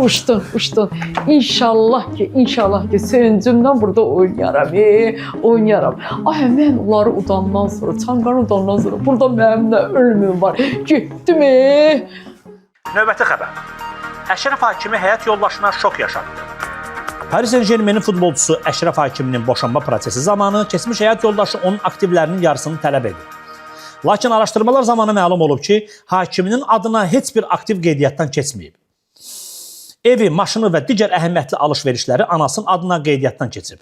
Speaker 6: uçdun. İnşallah ki, sevincimdən burada oynayaram. Ay, mən onları udandan sonra, Çanqarı udandan sonra, burada mənim nə ölümüm var. Getdim.
Speaker 8: Növbəti xəbər. Əşrəf Hakimi həyat yoldaşına şok yaşatdı. Paris Saint-Germainin futbolçusu Əşrəf Hakiminin boşanma prosesi zamanı keçmiş həyat yoldaşı onun aktivlərinin yarısını tələb edir. Lakin araşdırmalar zamanı məlum olub ki, Hakiminin adına heç bir aktiv qeydiyyatdan keçməyib. Evi, maşını və digər əhəmiyyətli alış-verişləri anasının adına qeydiyyatdan keçib.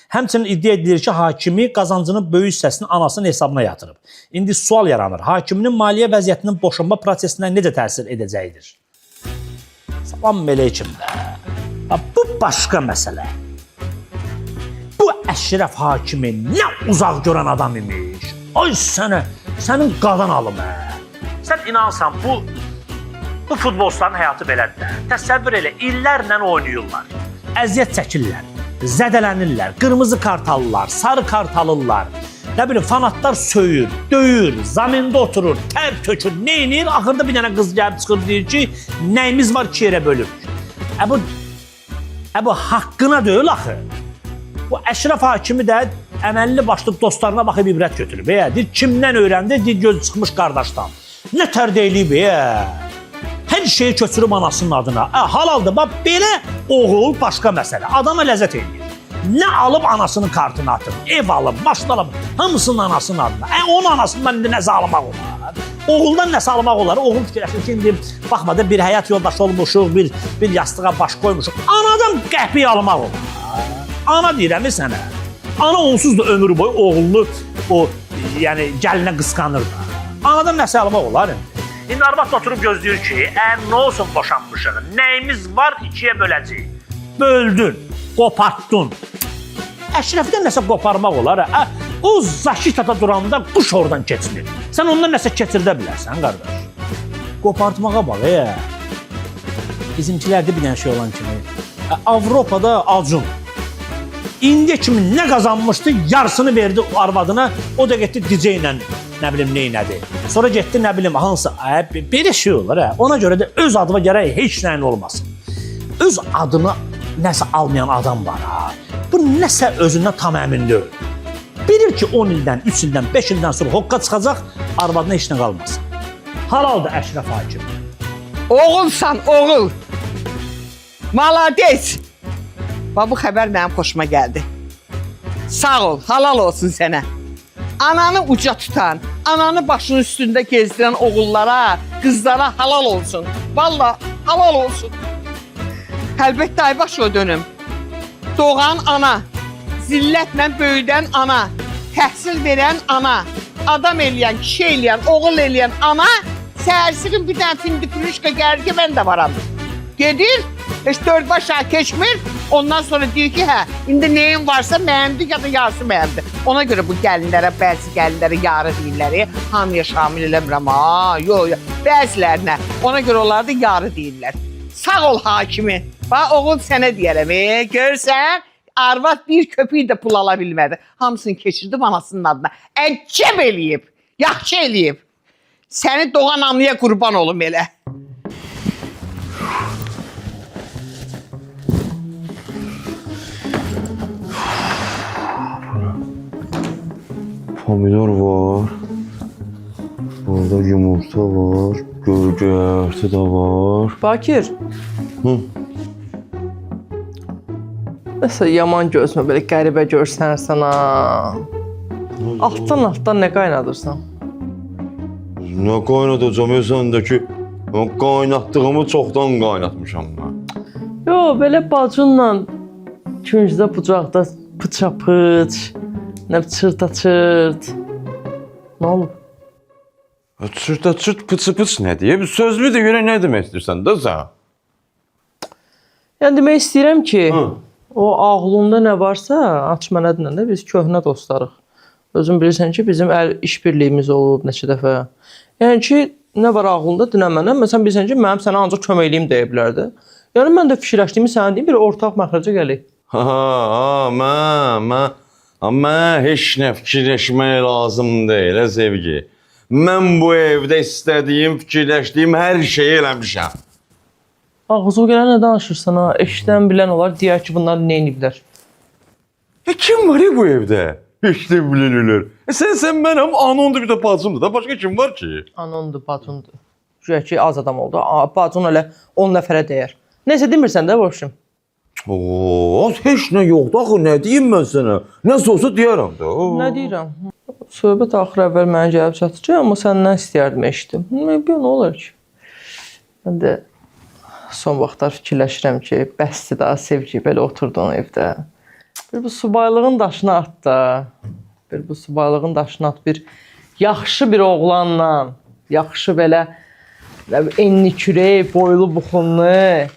Speaker 8: Həmçinin iddia edilir ki, Hakimi qazancının böyük hissəsini anasının hesabına yatırıb. İndi sual yaranır, Hakiminin maliyyə vəziyyətinin boşanma prosesinə necə təsir edəcəyidir? Salam əleykumdə. Bu başqa məsələ. Bu Əşrəf Hakimi nə uzaq görən adam imiş. Ay sənə, sənin qadan alım hə. Sən inansan bu futbolçuların həyatı belədir. Təsəvvür elə, illərlə oynayırlar. Əziyyət çəkirlər, zədələnirlər, qırmızı kart alırlar, sarı kart alırlar. Nə bilim, fanatlar söyür, döyür, zamində oturur, tər tökür, neynir? Axırda bir dənə qız gəlib çıxır, deyir ki, nəyimiz var ki, yerə bölürük. Bu haqqına deyil axı. Bu Əşrəf Hakimi də əməlli başlı dostlarına baxıb ibrət götürüb. Deyir, kimdən öyrəndi? Deyir, göz çıxmış qardaşdan. Nə tər deyilib? Hər şeyi köçürüb anasının adına. Halaldır, bax, belə oğul başqa məsələ. Adama ləzzət edir. Nə alıb anasının kartını atır, ev alıb, maşın alıb, hamısının anasının adına. Onun anasından indi nəsə almaq olar. Oğuldan nəsə almaq olar. Oğul fikirləşir ki, indi baxmadan bir həyat yoldaşı olmuşuq, bir yastığa baş qoymuşuq. Anadan qəhbiyi almaq olar. Ana deyirəm sənə. Ana onsuz da ömür boyu oğulunu yəni gəlinə qısqanır da. Anadan nəsə almaq olar indi. İndi arvad oturub gözləyir ki, nə olsun boşanmışıq, nəyimiz var ikiyə böləcəyik. Böldün, qopartdın. Əşrəfdən nəsə qoparmaq olar. O zaşitata duranda quş oradan keçilir. Sən ondan nəsə keçirdə bilərsən, qardaş. Qopartmağa bax, bizimkilərdə bir dənə şey olan kimi. Avropada Acun. İndiyə kimi nə qazanmışdı, yarısını verdi arvadına, o da getdi DJ ilə, nə bilim, neynədi. Sonra getdi, nə bilim, hansı, belə şey olur, ona görə də öz adıma gərək heç nəyin olmasın. Öz adını nəsə almayan adam var, bu nəsə özündən tam əmin deyil. Bilir ki, 10 ildən, 3 ildən, 5 ildən sonra hoqqa çıxacaq, arvadına heç nə qalmasın. Halaldır Əşrəf Hakim.
Speaker 4: Oğulsan, oğul. Malades. Bu xəbər mənim xoşuma gəldi. Sağ ol, halal olsun sənə. Ananı uca tutan, ananı başının üstündə gezdirən oğullara, qızlara halal olsun. Vallahi halal olsun. Əlbəttə Aybaşova dönüm. Doğan ana, zillətlə böyüdən ana, təhsil verən ana, adam eləyən, kişi eləyən, oğul eləyən ana, səhərsirin bir dənə findikülüşka gəlir ki, mən də varam. Gedir, heç 4 başa keçmir, ondan sonra deyir ki, indi neyin varsa mənimdir ya da yarısı mənimdir. Ona görə bu gəlinlərə, bəzi gəlinlərə yarı deyirlər, hamıya şamil eləmirəm, bəzilərinə. Ona görə onlar da yarı deyirlər. Sağ ol Hakimi. Bax, oğul sənə deyərəm, görsən, arvad bir köpüyü də pul ala bilmədi. Hamısını keçirdim anasının adına. Əcəb eləyib, yaxşı eləyib. Səni doğan anlıya qurban olum elə.
Speaker 7: Pomidor var. Orada yumurta var. Gölgərti də var.
Speaker 5: Bakir. Nəsə yaman gözmə, belə qəribə görsənsən ha. Altdan nə qaynadırsan?
Speaker 7: Nə qaynadacam səndəki? Qaynatdığımı çoxdan qaynatmışam mən.
Speaker 5: Yo, belə bacınla küncdə bucaqda pıça-pıç, nə çırta-çırt. Nə olub?
Speaker 7: Çırta-çırt, pıçı-pıç nə deyə? Sözlü də görə nə demək istəyirsən də sən?
Speaker 5: Yəni demək istəyirəm ki, o ağlında nə varsa, aç mənə dinlə də biz köhnə dostlarıq. Özün bilirsən ki, bizim iş birliyimiz olub neçə dəfə. Yəni ki, nə var ağlında dinə mənə. Məsələn, bilirsən ki, mənim sənə ancaq köməkliyim deyə bilərdi. Yəni mən də fikirləşdiyimi sənə deyim, bir ortaq məxrəcə gəlik.
Speaker 7: Mən heç nə fikirləşmək lazım deyil, Sevgi. Mən bu evdə istədiyim, fikirləşdiyim hər şeyi eləmişəm.
Speaker 5: Ağzı gələn nə danışırsan ha? Eşidən bilən olar, deyər ki, bunlar nə ediblər?
Speaker 7: Kim var ya bu evdə? Heç də bilirlər. Sən mənəm, anondur, bir də bacımdır da. Başqa kim var ki?
Speaker 5: Anondur, bacındır. Güya ki, az adam oldu. Bacın elə 10 nəfərə deyər. Neysə, demirsən də, boşum.
Speaker 7: Heç nə yoxdur. Axı, nə deyim mən sənə? Nəsə olsa deyərəm də.
Speaker 5: Nə deyirəm? Söhbət axır əvvəl mənə gəlib çatdı ki, amma səndən istəyərdim, eşitdim. Nə olur ki? Mən də son vaxtlar fikirləşirəm ki, bəsdir daha Sevgi belə oturduğun evdə. Bir bu subaylığın daşını at da. Bir bu subaylığın daşını at. Bir yaxşı bir oğlanla, yaxşı belə enli kürək, boylu buxunlu,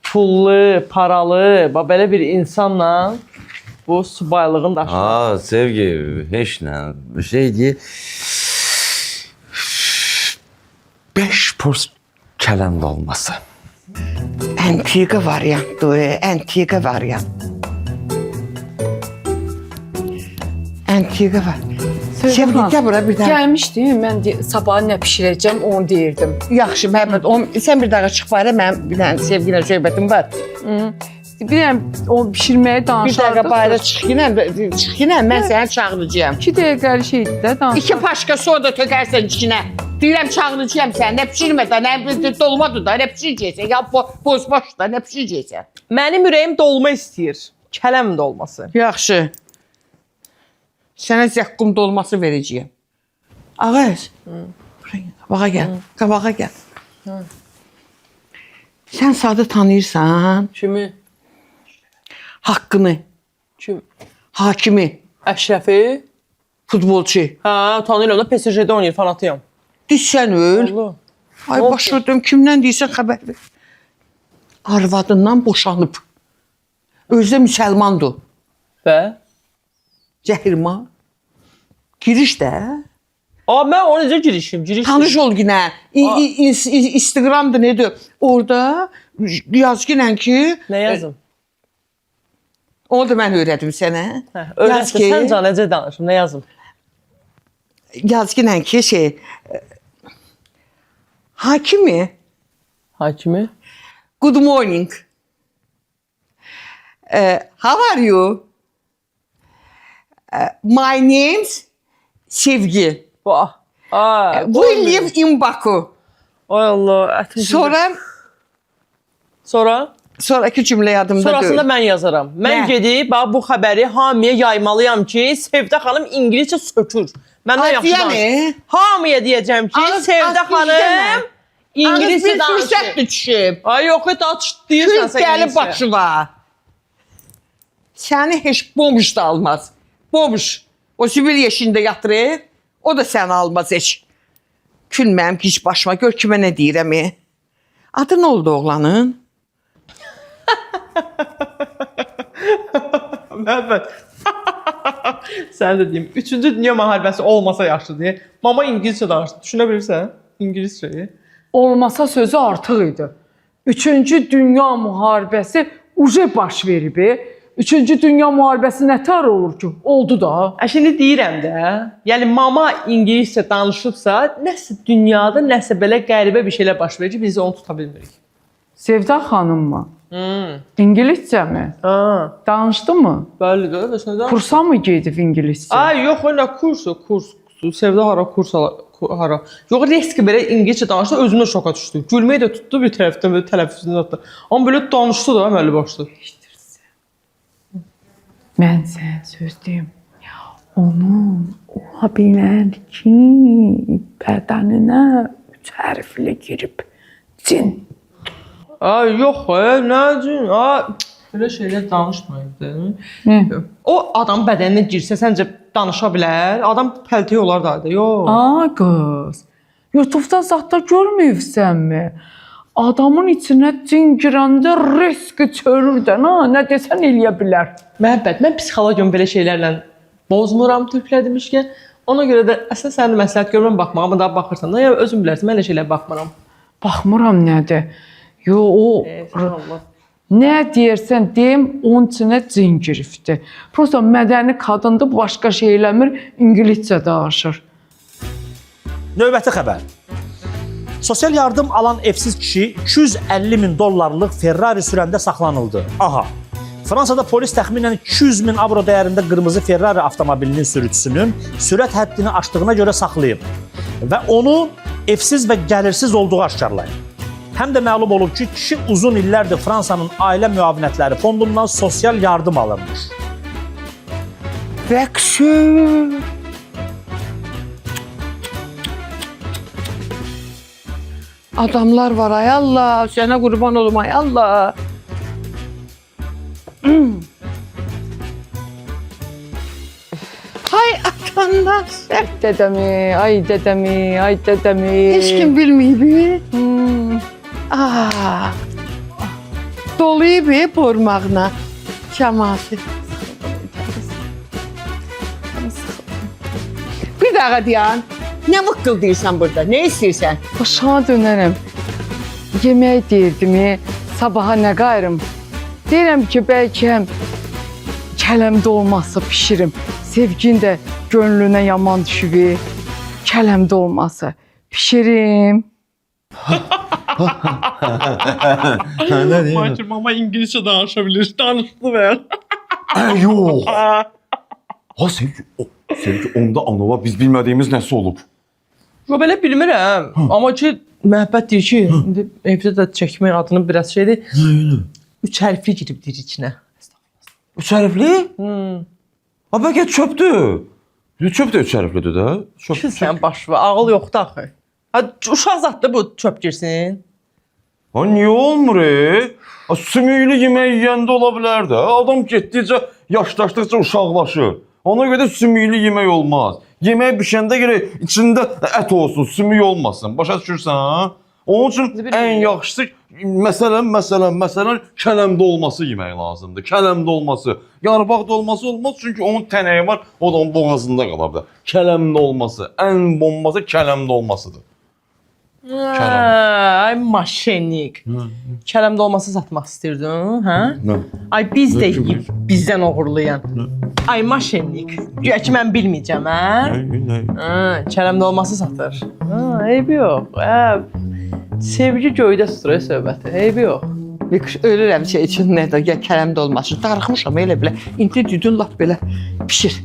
Speaker 5: pullu, paralı, belə bir insanla bu subaylığın daşını.
Speaker 7: Sevgi, heç nə. Bir şey deyil. 5 purs kələm dolması.
Speaker 4: Antiqa variantdır, antiqa variant. Antiqa var. Sevgi, gəl bura bir daha.
Speaker 6: Gəlmişdim, mən sabah nə bişirəcəm onu deyirdim.
Speaker 4: Yaxşı, Məhəmməd, sən bir daha çıx bayra, mənim bir dənə Sevgi ilə söhbətim var.
Speaker 6: Bilirəm, o bişirməyə
Speaker 4: Bir
Speaker 6: danışardıq.
Speaker 4: dəqiqə bayra çıx yenə, mən səni çağıracağım.
Speaker 6: 2 dəqiqəlik şeydir də danışardıq.
Speaker 4: 2 paşka soda tökərsən içinə. Deyirəm çağıracağım səni, nə pişirmədən, nə dolmadır da, nə pişirəcəksən, ya boş da, nə pişirəcəksən.
Speaker 5: Mənim ürəyim dolma istəyir. Kələm dolması.
Speaker 4: Yaxşı. Sənə zəqqum dolması verəcəyəm. Ağaz, qabağa gəl, qabağa gəl. Sən Sadı tanıyırsan?
Speaker 5: Kimi?
Speaker 4: Haqqını,
Speaker 5: Kim?
Speaker 4: hakimi,
Speaker 5: Əşrəfi?
Speaker 4: futbolçu.
Speaker 5: Hə, tanıyıram da PSG-də oynayır, fanatıyam.
Speaker 4: Düşsən öl.
Speaker 5: Allah.
Speaker 4: Ay başladım, kimdən deyirsən xəbər ver. Arvadından boşanıb. Özü də müsəlmandır.
Speaker 5: Və?
Speaker 4: Cəhirma. Giriş də.
Speaker 5: Mən o necə girişim?
Speaker 4: Tanış ol yine. Instagram'da nedir? Orada yaz yine ki.
Speaker 5: Nə yazım?
Speaker 4: Onu da mən öyrədim sənə.
Speaker 5: Öyrətdi, sən can necə danışım, nə yazım?
Speaker 4: Yaz yine ki şey. Hakimi.
Speaker 5: Hakimi?
Speaker 4: Good morning. How are you? My name's Sevgi. We live in Baku.
Speaker 5: Ay Allah.
Speaker 4: Sonra? Sonraki cümle yadımda
Speaker 5: Sonrasında
Speaker 4: deyil.
Speaker 5: mən yazaram. Mən
Speaker 4: Nə?
Speaker 5: gedib bu xəbəri hamıya yaymalıyam ki, Sevdə xanım İngiliscə sökür. Məndən yaxşı danışır. Hamıya deyəcəm ki, Sevdə xanım İngiliscə danışır.
Speaker 4: Fürsətli düşüb.
Speaker 5: Ay yox, aç deyirsən sən
Speaker 4: Dəli
Speaker 5: İngiliscə.
Speaker 4: başı var. Səni heç bomş da almaz. Bomş. O Sibil yeşində yatırır. O da səni almaz heç. Kül mənim hiç başıma. Gör kimə nə deyirəm. Adı nə oldu oğlanın?
Speaker 5: Məhəmməd. Sən də deyim, 3-cü Dünya müharibəsi olmasa yaxşıdır. Mama İngiliscə danışdı. Düşünə bilirsən? İngiliscəyi.
Speaker 6: Olmasa sözü artıq idi. 3-cü Dünya müharibəsi uje baş verib. 3-cü Dünya müharibəsi nətər olur ki? Oldu da.
Speaker 5: Şimdi deyirəm də, yəni mama İngiliscə danışıbsa, nəsə dünyada nəsə belə qəribə bir şeylər baş verir ki, biz onu tuta bilmirik.
Speaker 6: Sevda xanım mı? İngiliscə mi?
Speaker 5: Ha,
Speaker 6: Danışdı mı?
Speaker 5: bəlidir, və sən danış.
Speaker 6: Kursa mı gedib İngiliscə?
Speaker 5: Ay, yox, o nə kursu, kurs. Sevda hara kurs hara. Yox, riski belə İngiliscə danışdı, özümdə şoka düşdü. Gülməyi də tutdu bir tərəfdən, belə tələffüzünü atdı. Amma belə danışdı da, əməli başdı.
Speaker 6: Mən sənə söz deyim. Onun ola bilər ki, bədəninə 3 hərfli girib cin.
Speaker 5: Ay, yox, nə cin? Belə şeylər danışmayıb. O adam bədəninə girsə, səncə danışa bilər? Adam pəltəyə olar da, yox.
Speaker 6: Qız, YouTube'da zətdə görməyibsənmi? Adamın içinə cin girəndə riski çörürdən, nə desən eləyə bilər.
Speaker 5: Məhəbbət, mən psixologiyamı belə şeylərlə bozmuram türklər demişkən. Ona görə də əslən səni məsləhət görməm baxmağıma da baxırsan da, ya özün bilərsən, mən elə şeylərə baxmıram.
Speaker 6: Baxmıram nədir? Yo, o
Speaker 5: Allah.
Speaker 6: nə deyirsən deyim, onun içinə cin girifdir. Prosta mədəni qadındır, başqa şey eləmir, ingiliscə danışır.
Speaker 8: Növbəti xəbər. Sosial yardım alan evsiz kişi 250 bin dollarlıq Ferrari sürəndə saxlanıldı. Aha. Fransada polis təxminən 200 min avro dəyərində qırmızı Ferrari avtomobilinin sürücüsünün sürət həddini aşdığına görə saxlayıb və onu evsiz və gəlirsiz olduğu aşkarlayıb. Həm də məlum olub ki, kişi uzun illərdir Fransanın ailə müavinətləri fondundan sosial yardım alırmış.
Speaker 4: Vəxşi. Adamlar var ay Allah, sənə qurban olum ay Allah. Hay atandan sən.
Speaker 6: Dədəmi, ay dədəmi, ay dədəmi.
Speaker 4: Heç kim bilməyib. Doluyub bormağına. Cəmaatı. Bir dəqiqə dayan. Nə vıqqıldayırsan burada? Nə istəyirsən?
Speaker 6: Başıma dönərəm. Yemək deyirdim, sabaha nə qayırım? Deyirəm ki, bəlkə kələm dolması bişirim. Sevgin də gönlünə yaman düşüb. Kələm dolması bişirim.
Speaker 5: Bacım, ama İngilizce danışabilir. Danışdı ben.
Speaker 7: Yox. Ha sevgi onda anova biz bilmədiyimiz nəsə olub.
Speaker 5: Yo, belə bilmirəm. Amma ki, məhəbbət deyir ki, indi evdə də çəkmək adının biraz şeydir. 3 hərfli giribdir içinə.
Speaker 7: 3 hərfli? Ha bəlkə çöpdür. Çöp də 3 hərflidir də.
Speaker 5: Ki, sən başı var, ağıl yoxdur axı. Ha, uşaq zatdır bu çöp girsin.
Speaker 7: Ha niyə olmur? Ha sümüklü yemək yeyəndə ola bilər də. Adam getdikcə yaşlaşdıqca uşaqlaşır. Ona görə sümüklü yemək olmaz. Yemək bişəndə gərək içində ət olsun, sümük olmasın. Başa düşürsən? Onun üçün ən yaxşısı məsələn kələmdə olması yemək lazımdır. Kələmdə olması. Yarpaq dolması olmaz çünki onun tənəyi var, o da onun boğazında qala bilər. Kələmdə olması, ən bombası kələmdə olmasıdır.
Speaker 5: Ay maşennik. Kələmdə olması satmaq istəyirdin, hə?
Speaker 7: Nə?
Speaker 5: Ay biz də yiyib bizdən oğurlayan. Ay maşennik. Güya ki mən bilməyəcəm, hə? Kələmdə olması satır. Eybi yox. Sevgi göydə tutur söhbəti. Eybi yox.
Speaker 4: Ölürəm şey üçün nə də kələmdə olması. Darıxmışam elə belə. İndi düdün lap belə pişir.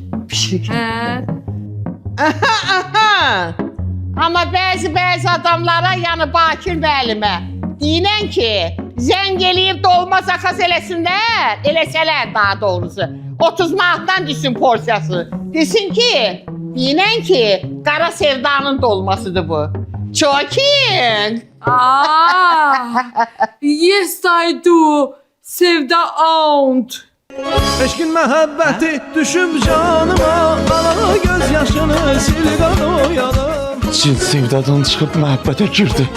Speaker 4: Amma bəzi adamlara, yəni Bakir müəllimə deyinən ki, zəng eləyib dolma zakas eləsələr daha doğrusu. 30 manatdan düşsün porsiyası. Desin ki, deyinən ki, qara sevdanın dolmasıdır bu. Çokin.
Speaker 6: Yes I do. Sevda aunt.
Speaker 3: Eşkin məhəbbəti düşüb canıma, ana göz yaşını sil qanoyalım.
Speaker 7: Cin sevdadan çıxıb məhəbbətə girdi.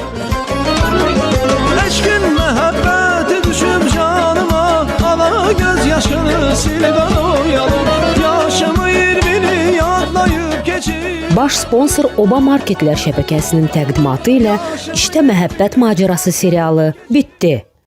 Speaker 3: Eşkin məhəbbəti düşüb canıma, ana göz yaşını sil qanoyalım. Yaşımı 20'ni yadlayıb keçib.
Speaker 1: Baş sponsor Oba Marketlər şəbəkəsinin təqdimatı ilə İşte Məhəbbət Macerası serialı bitdi.